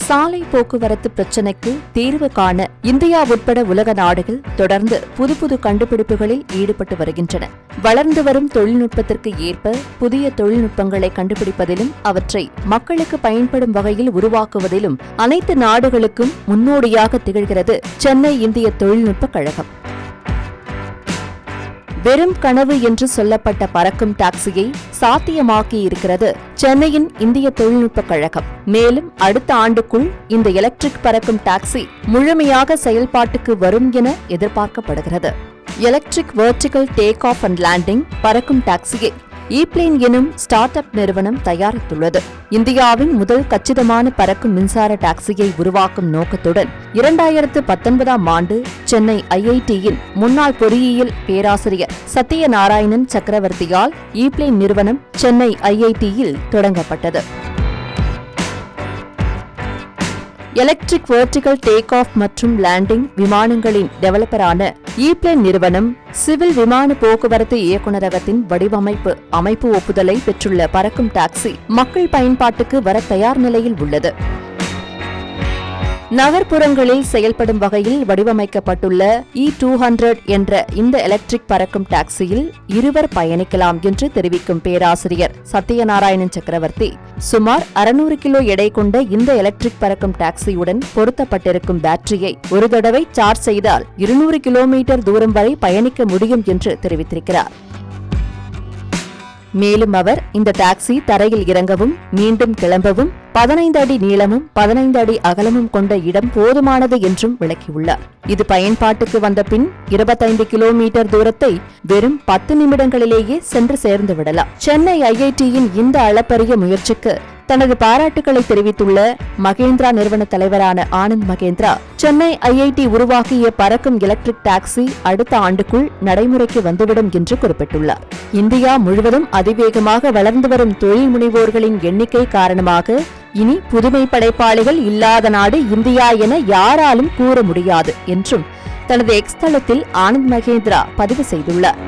சாலை போக்குவரத்து பிரச்சினைக்கு தீர்வு காண இந்தியா உட்பட உலக நாடுகள் தொடர்ந்து புதுப்புது கண்டுபிடிப்புகளில் ஈடுபட்டு வருகின்றன. வளர்ந்து வரும் தொழில்நுட்பத்திற்கு ஏற்ப புதிய தொழில்நுட்பங்களை கண்டுபிடிப்பதிலும் அவற்றை மக்களுக்கு பயன்படும் வகையில் உருவாக்குவதிலும் அனைத்து நாடுகளுக்கும் முன்னோடியாக திகழ்கிறது சென்னை இந்திய தொழில்நுட்பக் கழகம். வெறும் கனவு என்று சொல்லப்பட்ட பறக்கும் டாக்ஸியை சாத்தியமாக்கியிருக்கிறது சென்னையின் இந்திய தொழில்நுட்பக் கழகம். மேலும் அடுத்த ஆண்டுக்குள் இந்த எலக்ட்ரிக் பறக்கும் டாக்ஸி முழுமையாக செயல்பாட்டுக்கு வரும் என எதிர்பார்க்கப்படுகிறது. Electric vertical take off and landing பறக்கும் டாக்ஸியை ஈப்ளேன் எனும் ஸ்டார்ட் அப் நிறுவனம் தயாரித்துள்ளது. இந்தியாவின் முதல் கச்சிதமான பறக்கும் மின்சார டாக்ஸியை உருவாக்கும் நோக்கத்துடன் 2019ஆம் ஆண்டு சென்னை IITயின் முன்னாள் பொறியியல் பேராசிரியர் சத்யநாராயணன் சக்கரவர்த்தியால் ஈப்ளேன் நிறுவனம் சென்னை IITயில் தொடங்கப்பட்டது. எலக்ட்ரிக் வெர்டிகல் டேக் ஆஃப் மற்றும் லேண்டிங் விமானங்களின் டெவலப்பரான ஈப்ளேன் நிறுவனம் சிவில் விமான போக்குவரத்து இயக்குநரகத்தின் வடிவமைப்பு அமைப்பு ஒப்புதலை பெற்றுள்ள பறக்கும் டாக்ஸி மக்கள் பயன்பாட்டுக்கு வர தயார் நிலையில் உள்ளது. நகர்ப்புறங்களில் செயல்படும் வகையில் வடிவமைக்கப்பட்டுள்ள E200 என்ற இந்த எலக்ட்ரிக் பறக்கும் டாக்ஸியில் இருவர் பயணிக்கலாம் என்று தெரிவிக்கும் பேராசிரியர் சத்யநாராயணன் சக்கரவர்த்தி, சுமார் 600 கிலோ எடை கொண்ட இந்த எலக்ட்ரிக் பறக்கும் டாக்ஸியுடன் பொருத்தப்பட்டிருக்கும் பேட்டரியை ஒரு தடவை சார்ஜ் செய்தால் 200 கிலோமீட்டர் தூரம் வரை பயணிக்க முடியும் என்று தெரிவித்திருக்கிறார். மேலும் அவர் இந்த டாக்ஸி தரையில் இறங்கவும் மீண்டும் கிளம்பவும் 15 அடி நீளமும் 15 அடி அகலமும் கொண்ட இடம் போதுமானது என்றும் விளக்கியுள்ளார். இது பயன்பாட்டுக்கு வந்த பின் 25 கிலோமீட்டர் தூரத்தை வெறும் 10 நிமிடங்களிலேயே சென்று சேர்ந்து விடலாம். சென்னை IITயின் இந்த அளப்பரிய முயற்சிக்கு தனது பாராட்டுக்களை தெரிவித்துள்ள மகேந்திரா நிறுவன தலைவரான ஆனந்த் மகேந்திரா, சென்னை IIT உருவாக்கிய பறக்கும் எலக்ட்ரிக் டாக்ஸி அடுத்த ஆண்டுக்குள் நடைமுறைக்கு வந்துவிடும் என்று குறிப்பிட்டுள்ளார். இந்தியா முழுவதும் அதிவேகமாக வளர்ந்து வரும் தொழில் முனைவோர்களின் எண்ணிக்கை காரணமாக இனி புதுமை படைப்பாளிகள் இல்லாத நாடு இந்தியா என யாராலும் கூற முடியாது என்றும் தனது எக்ஸ் தளத்தில் ஆனந்த் மகேந்திரா பதிவு செய்துள்ளார்.